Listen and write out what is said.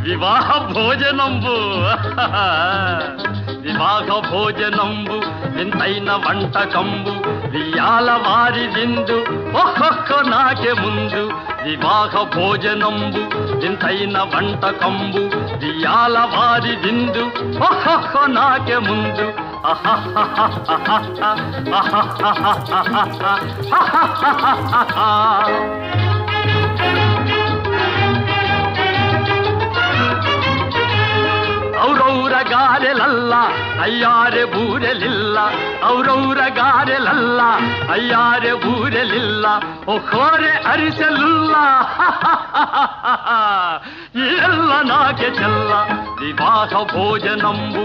వివాహ భోజనంబు వివాహ భోజనంబు వింతైన వంటకంబు వియాల వారి విందు ఒక్కొక్క నాకే ముందు వివాహ భోజనంబు వింతైన వంటకంబు వియాల వారి విందు ఒక్కొక్క నాకే ముందు ಔರೌರ ಗಾರೆಲಲ್ಲ ಅಯ್ಯಾರೆ ಬೂರೆಲಿಲ್ಲ ಔರೌರ ಗಾರೆಲಲ್ಲ ಅಯ್ಯಾರೆ ಬೂರೆಲಿಲ್ಲ ಒಕ್ಕೋರೆ ಅರಿಸಲಿಲ್ಲ ಎಲ್ಲ ನಾಗೆ ಚೆಲ್ಲ ವಿವಾಹ ಭೋಜನಂಬು